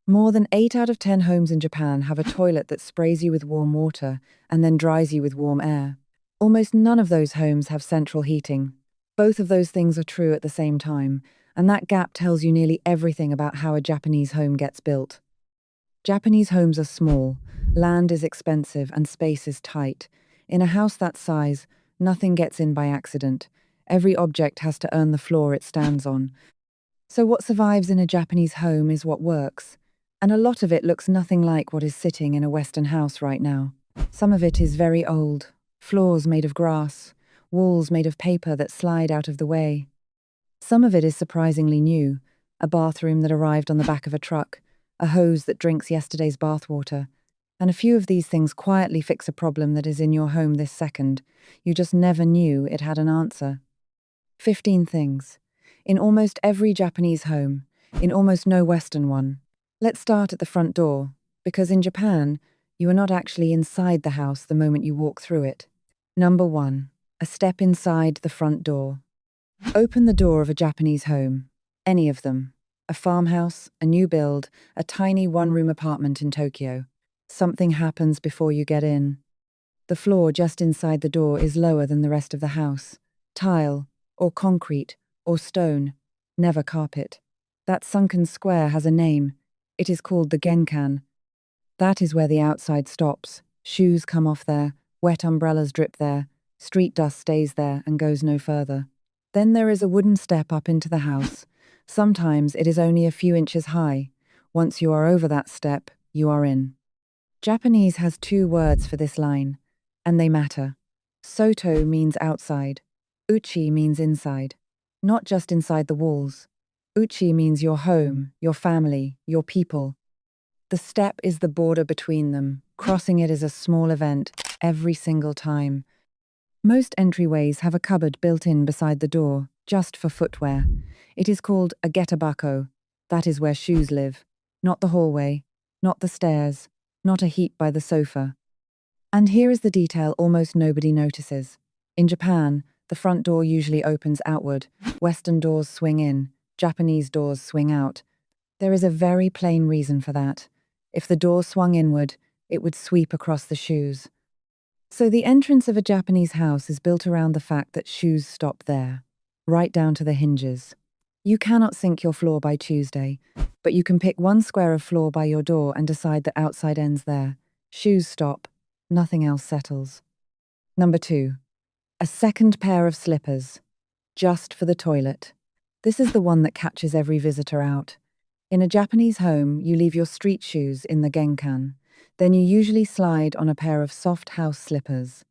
More than 8 out of 10 homes in Japan have a toilet that sprays you with warm water and then dries you with warm air. Almost none of those homes have central heating. Both of those things are true at the same time, and that gap tells you nearly everything about how a Japanese home gets built. Japanese homes are small, land is expensive, and space is tight. In a house that size, nothing gets in by accident. Every object has to earn the floor it stands on. So what survives in a Japanese home is what works. And a lot of it looks nothing like what is sitting in a Western house right now. Some of it is very old. Floors made of grass, walls made of paper that slide out of the way. Some of it is surprisingly new. A bathroom that arrived on the back of a truck, a hose that drinks yesterday's bathwater. And a few of these things quietly fix a problem that is in your home this second. You just never knew it had an answer. 15 things. In almost every Japanese home, in almost no Western one. Let's start at the front door, because in Japan, you are not actually inside the house the moment you walk through it. Number 1. A step inside the front door. Open the door of a Japanese home. Any of them. A farmhouse, a new build, a tiny one-room apartment in Tokyo. Something happens before you get in. The floor just inside the door is lower than the rest of the house. Tile, or concrete, or stone, never carpet. That sunken square has a name. It is called the genkan. That is where the outside stops. Shoes come off there, wet umbrellas drip there, street dust stays there and goes no further. Then there is a wooden step up into the house. Sometimes it is only a few inches high. Once you are over that step, you are in. Japanese has 2 words for this line, and they matter. Soto means outside. Uchi means inside. Not just inside the walls. Uchi means your home, your family, your people. The step is the border between them. Crossing it is a small event, every single time. Most entryways have a cupboard built in beside the door, just for footwear. It is called a getabako. That is where shoes live. Not the hallway, not the stairs, not a heap by the sofa. And here is the detail almost nobody notices. In Japan, the front door usually opens outward. Western doors swing in. Japanese doors swing out. There is a very plain reason for that. If the door swung inward, it would sweep across the shoes. So the entrance of a Japanese house is built around the fact that shoes stop there, right down to the hinges. You cannot sink your floor by Tuesday, but you can pick one square of floor by your door and decide that outside ends there. Shoes stop, nothing else settles. Number 2. A second pair of slippers, just for the toilet. This is the one that catches every visitor out. In a Japanese home, you leave your street shoes in the genkan. Then you usually slide on a pair of soft house slippers.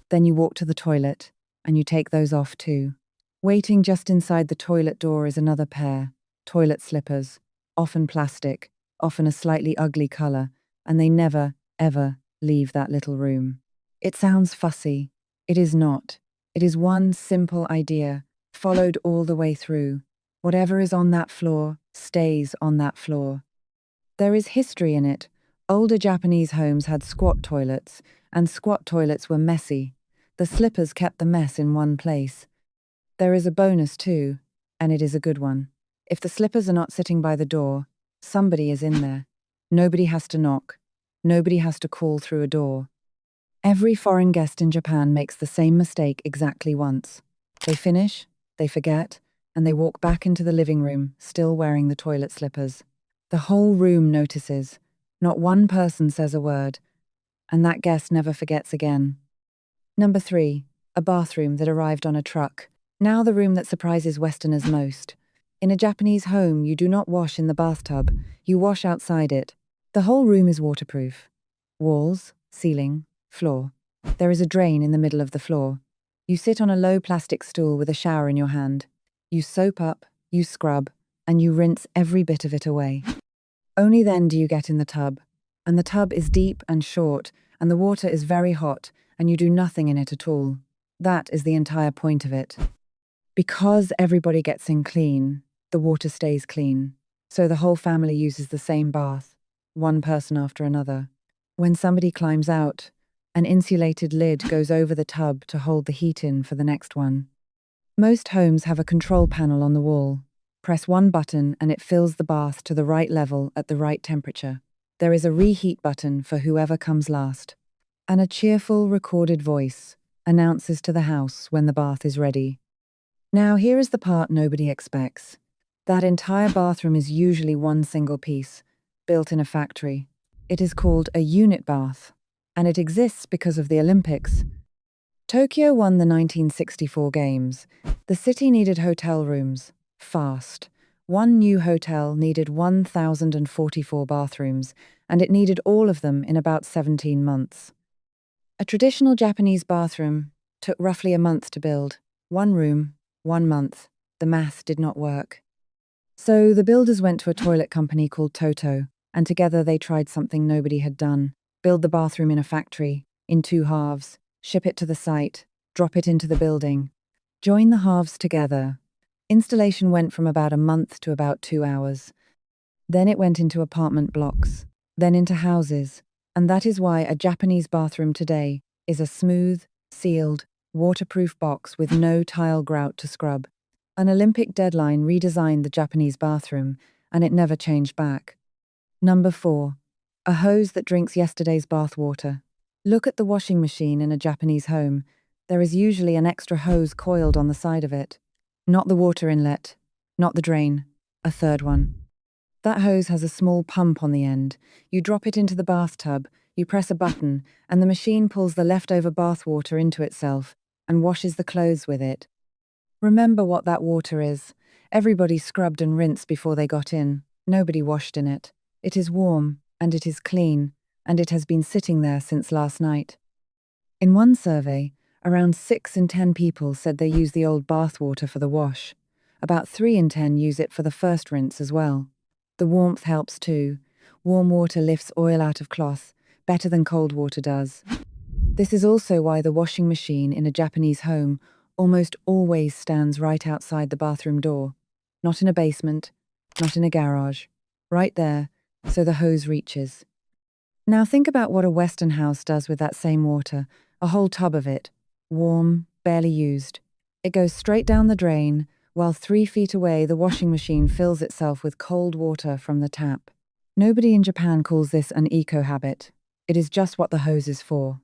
Then you walk to the toilet, and you take those off too. Waiting just inside the toilet door is another pair, toilet slippers, often plastic, often a slightly ugly color, and they never, ever leave that little room. It sounds fussy. It is not. It is one simple idea, followed all the way through. Whatever is on that floor stays on that floor. There is history in it. Older Japanese homes had squat toilets, and squat toilets were messy. The slippers kept the mess in one place. There is a bonus too, and it is a good one. If the slippers are not sitting by the door, somebody is in there. Nobody has to knock. Nobody has to call through a door. Every foreign guest in Japan makes the same mistake exactly once. They finish, they forget, and they walk back into the living room, still wearing the toilet slippers. The whole room notices. Not one person says a word, and that guest never forgets again. Number 3. A bathroom that arrived on a truck. Now the room that surprises Westerners most. In a Japanese home, you do not wash in the bathtub, you wash outside it. The whole room is waterproof. Walls, ceiling, floor. There is a drain in the middle of the floor. You sit on a low plastic stool with a shower in your hand. You soap up, you scrub, and you rinse every bit of it away. Only then do you get in the tub. And the tub is deep and short, and the water is very hot, and you do nothing in it at all. That is the entire point of it. Because everybody gets in clean, the water stays clean. So the whole family uses the same bath, one person after another. When somebody climbs out, an insulated lid goes over the tub to hold the heat in for the next one. Most homes have a control panel on the wall. Press one button and it fills the bath to the right level at the right temperature. There is a reheat button for whoever comes last. And a cheerful, recorded voice announces to the house when the bath is ready. Now, here is the part nobody expects. That entire bathroom is usually one single piece, built in a factory. It is called a unit bath, and it exists because of the Olympics. Tokyo won the 1964 Games. The city needed hotel rooms, fast. One new hotel needed 1,044 bathrooms, and it needed all of them in about 17 months. A traditional Japanese bathroom took roughly a month to build. One room, 1 month. The math did not work. So the builders went to a toilet company called TOTO, and together they tried something nobody had done. Build the bathroom in a factory, in 2 halves, ship it to the site, drop it into the building. Join the halves together. Installation went from about a month to about 2 hours. Then it went into apartment blocks, then into houses, and that is why a Japanese bathroom today is a smooth, sealed, waterproof box with no tile grout to scrub. An Olympic deadline redesigned the Japanese bathroom, and it never changed back. Number 4. A hose that drinks yesterday's bath water. Look at the washing machine in a Japanese home. There is usually an extra hose coiled on the side of it. Not the water inlet, not the drain, a third one. That hose has a small pump on the end. You drop it into the bathtub, you press a button, and the machine pulls the leftover bath water into itself and washes the clothes with it. Remember what that water is. Everybody scrubbed and rinsed before they got in. Nobody washed in it. It is warm, and it is clean, and it has been sitting there since last night. In one survey, around 6 in 10 people said they use the old bath water for the wash. About 3 in 10 use it for the first rinse as well. The warmth helps too. Warm water lifts oil out of cloth, better than cold water does. This is also why the washing machine in a Japanese home almost always stands right outside the bathroom door. Not in a basement, not in a garage. Right there, so the hose reaches. Now think about what a Western house does with that same water, a whole tub of it, warm, barely used. It goes straight down the drain, while 3 feet away the washing machine fills itself with cold water from the tap. Nobody in Japan calls this an eco-habit. It is just what the hose is for.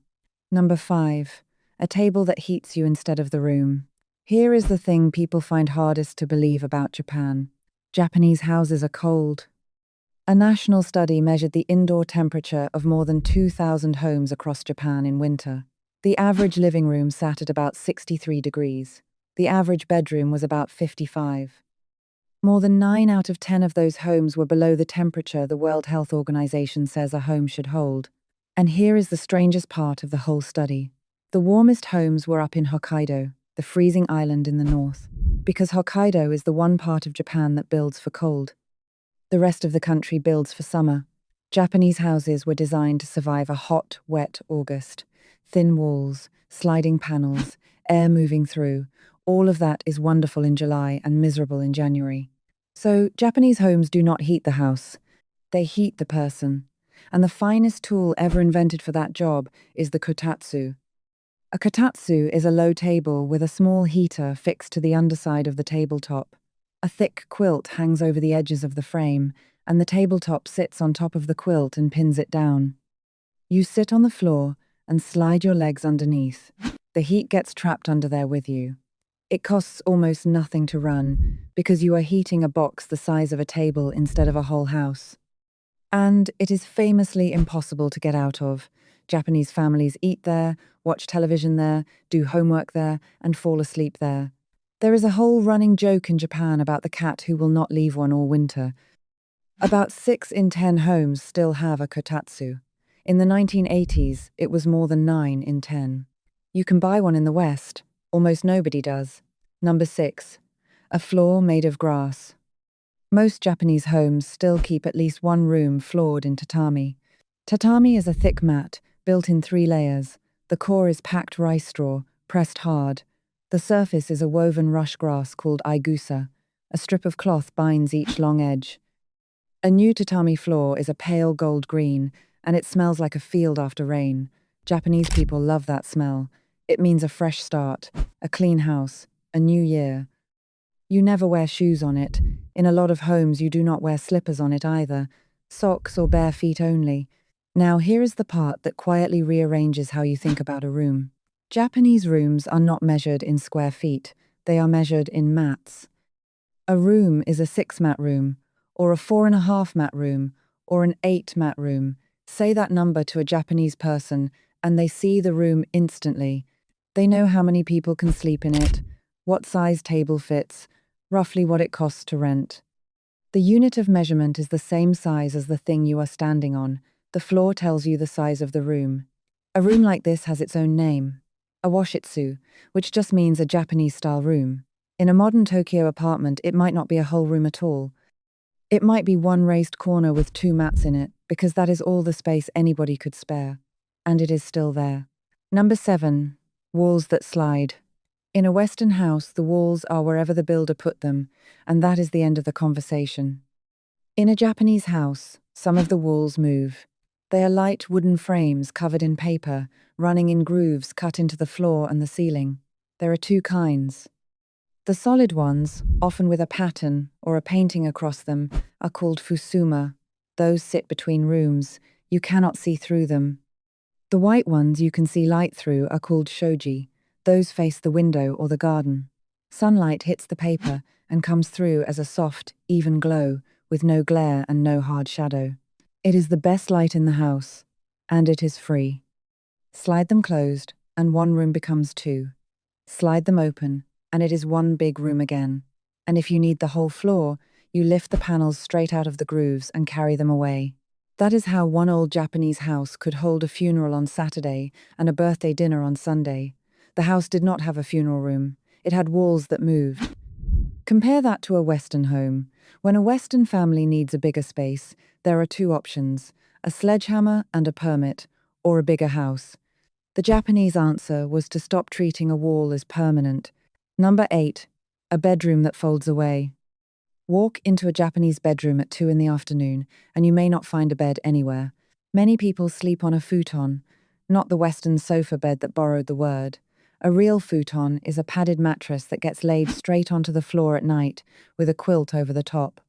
Number 5. A table that heats you instead of the room. Here is the thing people find hardest to believe about Japan. Japanese houses are cold. A national study measured the indoor temperature of more than 2,000 homes across Japan in winter. The average living room sat at about 63 degrees. The average bedroom was about 55. More than 9 out of 10 of those homes were below the temperature the World Health Organization says a home should hold. And here is the strangest part of the whole study. The warmest homes were up in Hokkaido, the freezing island in the north, because Hokkaido is the one part of Japan that builds for cold. The rest of the country builds for summer. Japanese houses were designed to survive a hot, wet August. Thin walls, sliding panels, air moving through. All of that is wonderful in July and miserable in January. So, Japanese homes do not heat the house. They heat the person. And the finest tool ever invented for that job is the kotatsu. A kotatsu is a low table with a small heater fixed to the underside of the tabletop. A thick quilt hangs over the edges of the frame, and the tabletop sits on top of the quilt and pins it down. You sit on the floor and slide your legs underneath. The heat gets trapped under there with you. It costs almost nothing to run, because you are heating a box the size of a table instead of a whole house. And it is famously impossible to get out of. Japanese families eat there, watch television there, do homework there, and fall asleep there. There is a whole running joke in Japan about the cat who will not leave one all winter. About 6 in 10 homes still have a kotatsu. In the 1980s, it was more than 9 in 10. You can buy one in the West. Almost nobody does. Number 6. A floor made of grass. Most Japanese homes still keep at least one room floored in tatami. Tatami is a thick mat, built in 3 layers. The core is packed rice straw, pressed hard. The surface is a woven rush grass called aigusa. A strip of cloth binds each long edge. A new tatami floor is a pale gold green, and it smells like a field after rain. Japanese people love that smell. It means a fresh start, a clean house, a new year. You never wear shoes on it. In a lot of homes, you do not wear slippers on it either. Socks or bare feet only. Now, here is the part that quietly rearranges how you think about a room. Japanese rooms are not measured in square feet. They are measured in mats. A room is a 6-mat room, or a 4.5-mat room, or an 8-mat room. Say that number to a Japanese person, and they see the room instantly. They know how many people can sleep in it, what size table fits, roughly what it costs to rent. The unit of measurement is the same size as the thing you are standing on. The floor tells you the size of the room. A room like this has its own name, a washitsu, which just means a Japanese-style room. In a modern Tokyo apartment, it might not be a whole room at all. It might be one raised corner with 2 mats in it, because that is all the space anybody could spare. And it is still there. Number 7. Walls that slide. In a Western house, the walls are wherever the builder put them, and that is the end of the conversation. In a Japanese house, some of the walls move. They are light wooden frames covered in paper, running in grooves cut into the floor and the ceiling. There are 2 kinds. The solid ones, often with a pattern or a painting across them, are called fusuma. Those sit between rooms. You cannot see through them. The white ones you can see light through are called shoji. Those face the window or the garden. Sunlight hits the paper and comes through as a soft, even glow, with no glare and no hard shadow. It is the best light in the house, and it is free. Slide them closed, and one room becomes 2. Slide them open, and it is one big room again. And if you need the whole floor, you lift the panels straight out of the grooves and carry them away. That is how one old Japanese house could hold a funeral on Saturday and a birthday dinner on Sunday. The house did not have a funeral room. It had walls that moved. Compare that to a Western home. When a Western family needs a bigger space, there are 2 options, a sledgehammer and a permit, or a bigger house. The Japanese answer was to stop treating a wall as permanent. Number 8. A bedroom that folds away. Walk into a Japanese bedroom at 2 in the afternoon, and you may not find a bed anywhere. Many people sleep on a futon, not the Western sofa bed that borrowed the word. A real futon is a padded mattress that gets laid straight onto the floor at night, with a quilt over the top.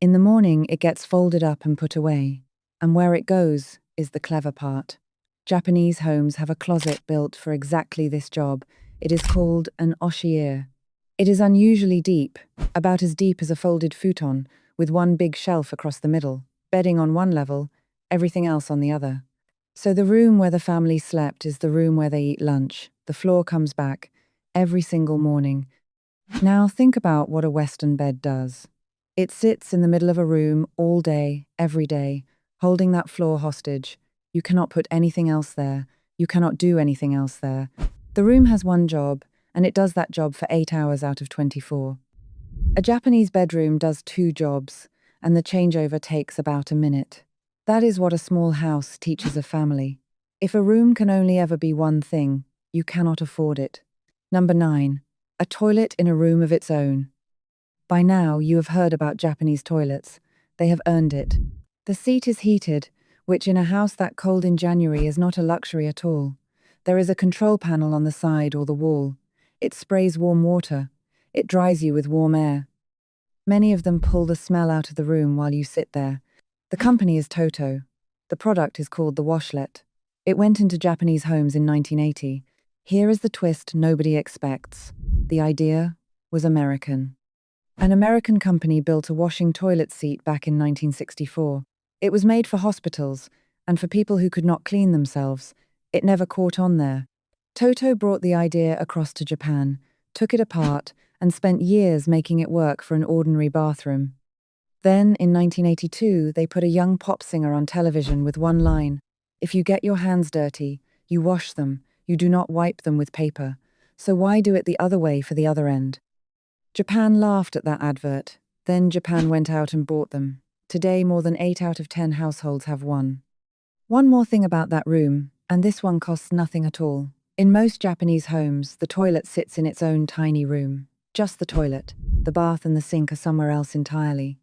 In the morning, it gets folded up and put away. And where it goes is the clever part. Japanese homes have a closet built for exactly this job. It is called an oshier. It is unusually deep, about as deep as a folded futon, with one big shelf across the middle, bedding on one level, everything else on the other. So the room where the family slept is the room where they eat lunch. The floor comes back every single morning. Now think about what a Western bed does. It sits in the middle of a room all day, every day, holding that floor hostage. You cannot put anything else there. You cannot do anything else there. The room has one job, and it does that job for 8 hours out of 24. A Japanese bedroom does 2 jobs, and the changeover takes about a minute. That is what a small house teaches a family. If a room can only ever be one thing, you cannot afford it. Number 9. A toilet in a room of its own. By now, you have heard about Japanese toilets. They have earned it. The seat is heated, which in a house that cold in January is not a luxury at all. There is a control panel on the side or the wall. It sprays warm water. It dries you with warm air. Many of them pull the smell out of the room while you sit there. The company is TOTO. The product is called the washlet. It went into Japanese homes in 1980. Here is the twist nobody expects. The idea was American. An American company built a washing toilet seat back in 1964. It was made for hospitals and for people who could not clean themselves. It never caught on there. TOTO brought the idea across to Japan, took it apart, and spent years making it work for an ordinary bathroom. Then, in 1982, they put a young pop singer on television with one line: "If you get your hands dirty, you wash them, you do not wipe them with paper. So why do it the other way for the other end?" Japan laughed at that advert. Then Japan went out and bought them. Today, more than 8 out of 10 households have one. One more thing about that room, and this one costs nothing at all. In most Japanese homes, the toilet sits in its own tiny room. Just the toilet. The bath and the sink are somewhere else entirely.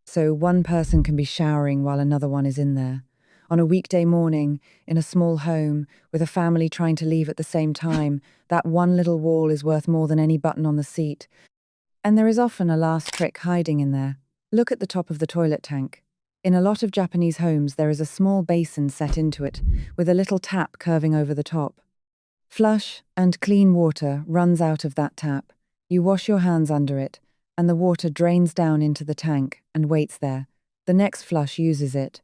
So one person can be showering while another one is in there. On a weekday morning, in a small home, with a family trying to leave at the same time, that one little wall is worth more than any button on the seat. And there is often a last trick hiding in there. Look at the top of the toilet tank. In a lot of Japanese homes, there is a small basin set into it, with a little tap curving over the top. Flush and clean water runs out of that tap. You wash your hands under it, and the water drains down into the tank and waits there. The next flush uses it.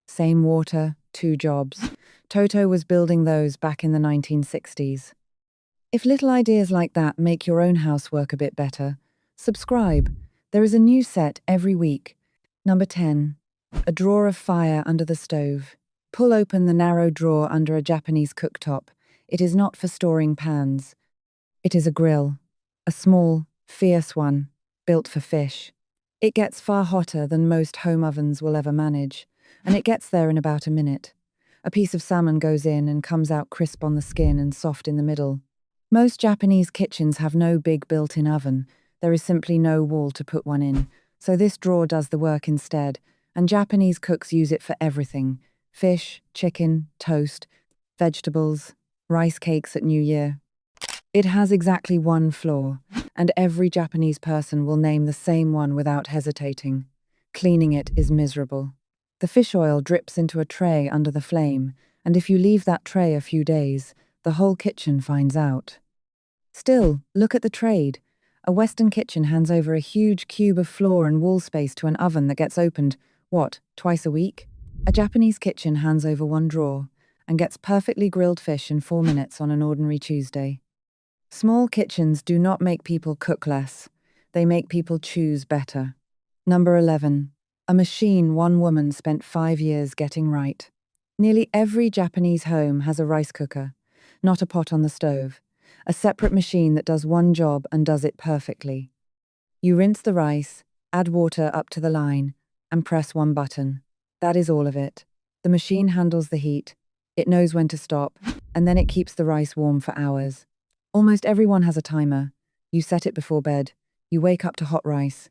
Same water, two jobs. TOTO was building those back in the 1960s. If little ideas like that make your own housework a bit better, subscribe. There is a new set every week. Number 10. A drawer of fire under the stove. Pull open the narrow drawer under a Japanese cooktop. It is not for storing pans. It is a grill. A small, fierce one, built for fish. It gets far hotter than most home ovens will ever manage, and it gets there in about a minute. A piece of salmon goes in and comes out crisp on the skin and soft in the middle. Most Japanese kitchens have no big built-in oven. There is simply no wall to put one in, so this drawer does the work instead, and Japanese cooks use it for everything: fish, chicken, toast, vegetables, rice cakes at New Year. It has exactly one flaw, and every Japanese person will name the same one without hesitating. Cleaning it is miserable. The fish oil drips into a tray under the flame, and if you leave that tray a few days, the whole kitchen finds out. Still, look at the trade. A Western kitchen hands over a huge cube of floor and wall space to an oven that gets opened, twice a week? A Japanese kitchen hands over one drawer and gets perfectly grilled fish in 4 minutes on an ordinary Tuesday. Small kitchens do not make people cook less. They make people choose better. Number 11. A machine one woman spent 5 years getting right. Nearly every Japanese home has a rice cooker, not a pot on the stove. A separate machine that does one job and does it perfectly. You rinse the rice, add water up to the line, and press one button. That is all of it. The machine handles the heat, it knows when to stop, and then it keeps the rice warm for hours. Almost everyone has a timer. You set it before bed. You wake up to hot rice.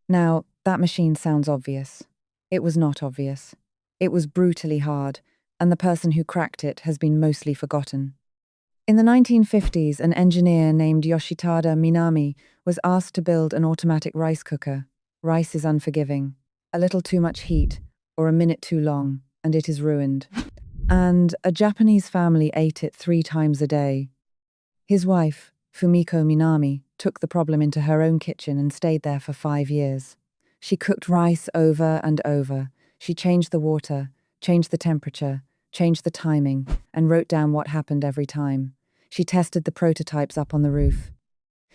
Now, that machine sounds obvious. It was not obvious. It was brutally hard, and the person who cracked it has been mostly forgotten. In the 1950s, an engineer named Yoshitada Minami was asked to build an automatic rice cooker. Rice is unforgiving. A little too much heat, or a minute too long, and it is ruined. And a Japanese family ate it 3 times a day. His wife, Fumiko Minami, took the problem into her own kitchen and stayed there for 5 years. She cooked rice over and over. She changed the water, changed the temperature, changed the timing, and wrote down what happened every time. She tested the prototypes up on the roof.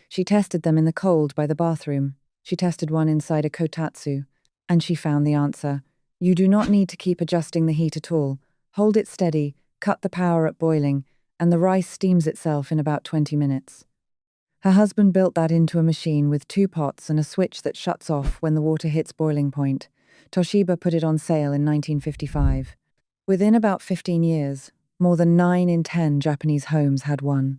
She tested them in the cold by the bathroom. She tested one inside a kotatsu, and she found the answer. You do not need to keep adjusting the heat at all. Hold it steady, cut the power at boiling, and the rice steams itself in about 20 minutes. Her husband built that into a machine with 2 pots and a switch that shuts off when the water hits boiling point. Toshiba put it on sale in 1955. Within about 15 years, more than 9 in 10 Japanese homes had one.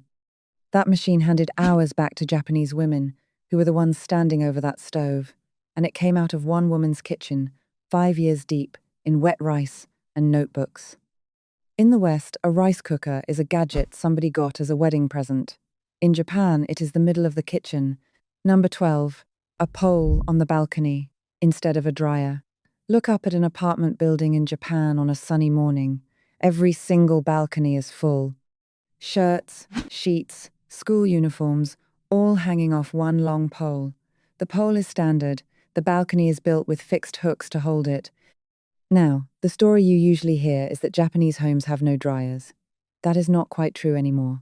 That machine handed hours back to Japanese women, who were the ones standing over that stove, and it came out of one woman's kitchen, 5 years deep, in wet rice and notebooks. In the West, a rice cooker is a gadget somebody got as a wedding present. In Japan, it is the middle of the kitchen. Number 12. A pole on the balcony, instead of a dryer. Look up at an apartment building in Japan on a sunny morning. Every single balcony is full. Shirts, sheets, school uniforms, all hanging off one long pole. The pole is standard. The balcony is built with fixed hooks to hold it. Now, the story you usually hear is that Japanese homes have no dryers. That is not quite true anymore.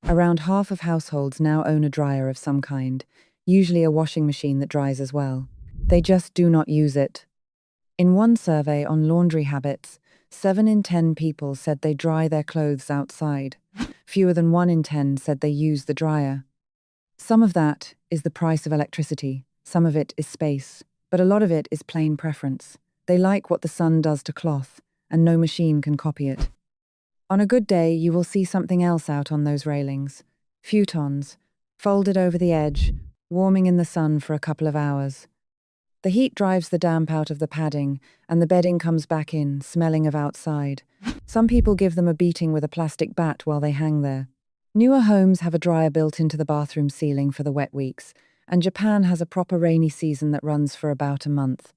Around half of households now own a dryer of some kind, usually a washing machine that dries as well. They just do not use it. In one survey on laundry habits, 7 in 10 people said they dry their clothes outside. Fewer than 1 in 10 said they use the dryer. Some of that is the price of electricity, some of it is space, but a lot of it is plain preference. They like what the sun does to cloth, and no machine can copy it. On a good day, you will see something else out on those railings. Futons, folded over the edge, warming in the sun for a couple of hours. The heat drives the damp out of the padding, and the bedding comes back in, smelling of outside. Some people give them a beating with a plastic bat while they hang there. Newer homes have a dryer built into the bathroom ceiling for the wet weeks, and Japan has a proper rainy season that runs for about a month.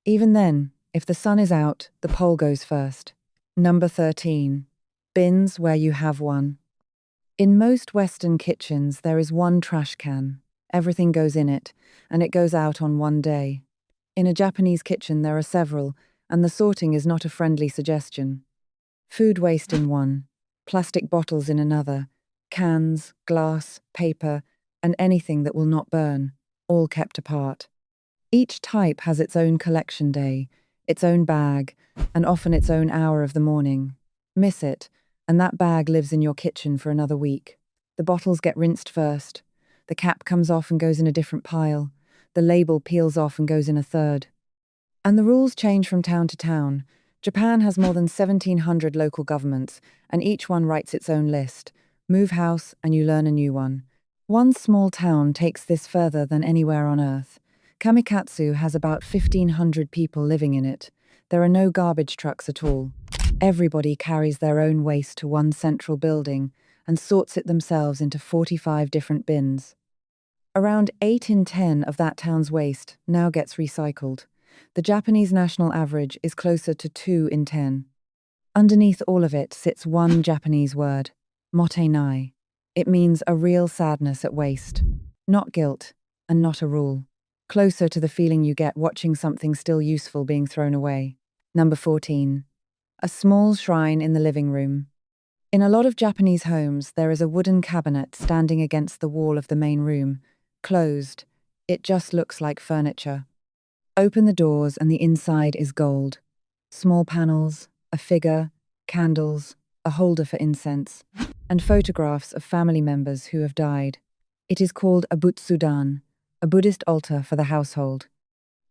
Even then, if the sun is out, the pole goes first. Number 13. Bins where you have one. In most Western kitchens, there is one trash can. Everything goes in it, and it goes out on one day. In a Japanese kitchen, there are several, and the sorting is not a friendly suggestion. Food waste in one, plastic bottles in another, cans, glass, paper, and anything that will not burn, all kept apart. Each type has its own collection day, its own bag, and often its own hour of the morning. Miss it, and that bag lives in your kitchen for another week. The bottles get rinsed first. The cap comes off and goes in a different pile. The label peels off and goes in a third. And the rules change from town to town. Japan has more than 1,700 local governments, and each one writes its own list. Move house, and you learn a new one. One small town takes this further than anywhere on Earth. Kamikatsu has about 1,500 people living in it. There are no garbage trucks at all. Everybody carries their own waste to one central building and sorts it themselves into 45 different bins. Around 8 in 10 of that town's waste now gets recycled. The Japanese national average is closer to 2 in 10. Underneath all of it sits one Japanese word, motenai. It means a real sadness at waste. Not guilt, and not a rule. Closer to the feeling you get watching something still useful being thrown away. Number 14. A small shrine in the living room. In a lot of Japanese homes, there is a wooden cabinet standing against the wall of the main room. Closed. It just looks like furniture. Open the doors and the inside is gold. Small panels, a figure, candles, a holder for incense, and photographs of family members who have died. It is called a butsudan, a Buddhist altar for the household.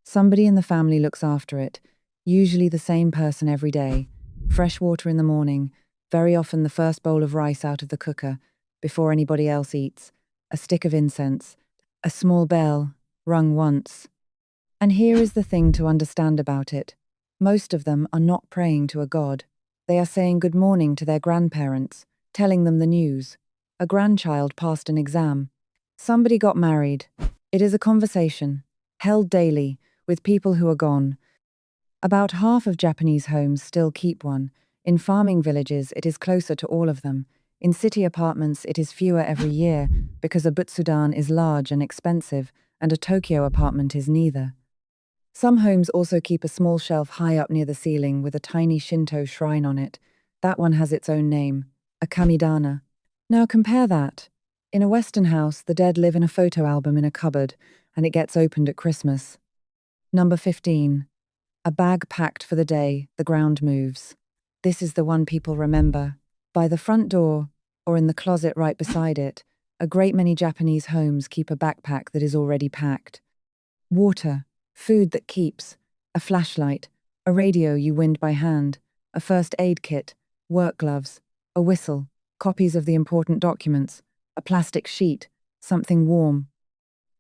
Somebody in the family looks after it, usually the same person every day. Fresh water in the morning, very often the first bowl of rice out of the cooker, before anybody else eats, a stick of incense, a small bell, rung once. And here is the thing to understand about it. Most of them are not praying to a god. They are saying good morning to their grandparents, telling them the news. A grandchild passed an exam. Somebody got married. It is a conversation, held daily, with people who are gone. About half of Japanese homes still keep one. In farming villages, it is closer to all of them. In city apartments, it is fewer every year because a butsudan is large and expensive, and a Tokyo apartment is neither. Some homes also keep a small shelf high up near the ceiling with a tiny Shinto shrine on it. That one has its own name, a kamidana. Now compare that. In a Western house, the dead live in a photo album in a cupboard, and it gets opened at Christmas. Number 15. A bag packed for the day, the ground moves. This is the one people remember. By the front door, or in the closet right beside it, a great many Japanese homes keep a backpack that is already packed. Water, food that keeps, a flashlight, a radio you wind by hand, a first aid kit, work gloves, a whistle, copies of the important documents, a plastic sheet, something warm.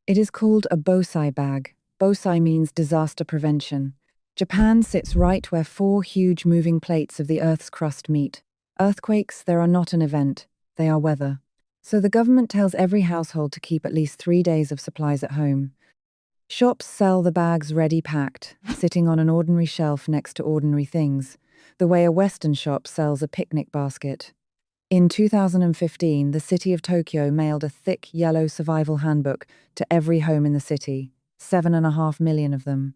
It is called a bosai bag. Bosai means disaster prevention. Japan sits right where 4 huge moving plates of the Earth's crust meet. Earthquakes, they are not an event, they are weather. So the government tells every household to keep at least 3 days of supplies at home. Shops sell the bags ready packed, sitting on an ordinary shelf next to ordinary things, the way a Western shop sells a picnic basket. In 2015, the city of Tokyo mailed a thick yellow survival handbook to every home in the city, 7.5 million of them.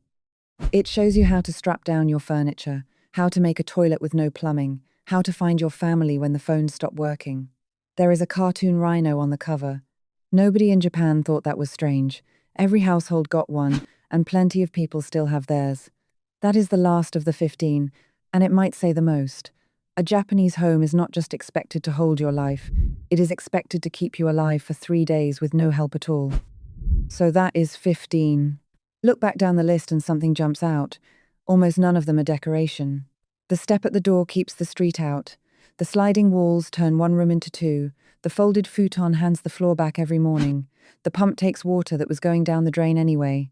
It shows you how to strap down your furniture, how to make a toilet with no plumbing, how to find your family when the phones stop working. There is a cartoon rhino on the cover. Nobody in Japan thought that was strange. Every household got one, and plenty of people still have theirs. That is the last of the 15, and it might say the most. A Japanese home is not just expected to hold your life, it is expected to keep you alive for 3 days with no help at all. So that is 15. Look back down the list and something jumps out. Almost none of them are decoration. The step at the door keeps the street out. The sliding walls turn one room into 2. The folded futon hands the floor back every morning. The pump takes water that was going down the drain anyway.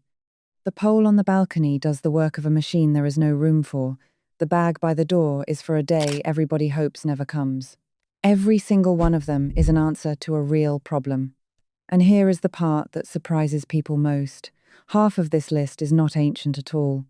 The pole on the balcony does the work of a machine there is no room for. The bag by the door is for a day everybody hopes never comes. Every single one of them is an answer to a real problem. And here is the part that surprises people most. Half of this list is not ancient at all.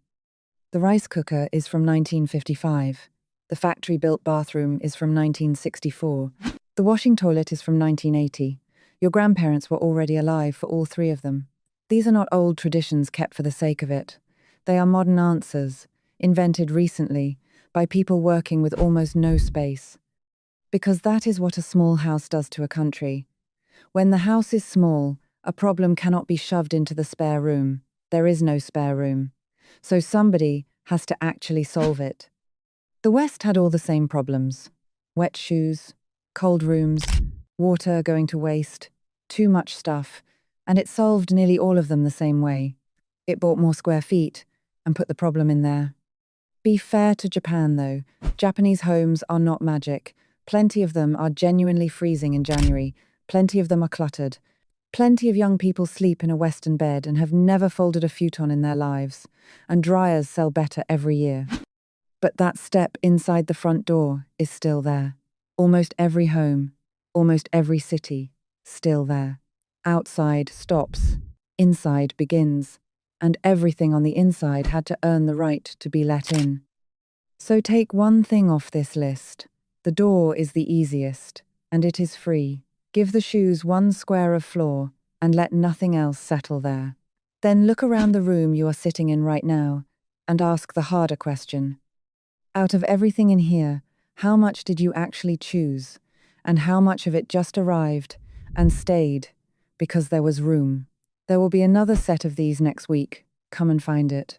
The rice cooker is from 1955. The factory-built bathroom is from 1964. The washing toilet is from 1980. Your grandparents were already alive for all three of them. These are not old traditions kept for the sake of it. They are modern answers, invented recently, by people working with almost no space. Because that is what a small house does to a country. When the house is small, a problem cannot be shoved into the spare room. There is no spare room. So somebody has to actually solve it. The West had all the same problems. Wet shoes, cold rooms, water going to waste, too much stuff, and it solved nearly all of them the same way. It bought more square feet and put the problem in there. Be fair to Japan, though. Japanese homes are not magic. Plenty of them are genuinely freezing in January. Plenty of them are cluttered. Plenty of young people sleep in a Western bed and have never folded a futon in their lives. And dryers sell better every year. But that step inside the front door is still there. Almost every home, almost every city, still there. Outside stops. Inside begins. And everything on the inside had to earn the right to be let in. So take one thing off this list. The door is the easiest, and it is free. Give the shoes one square of floor, and let nothing else settle there. Then look around the room you are sitting in right now, and ask the harder question. Out of everything in here, how much did you actually choose? And how much of it just arrived and stayed because there was room? There will be another set of these next week. Come and find it.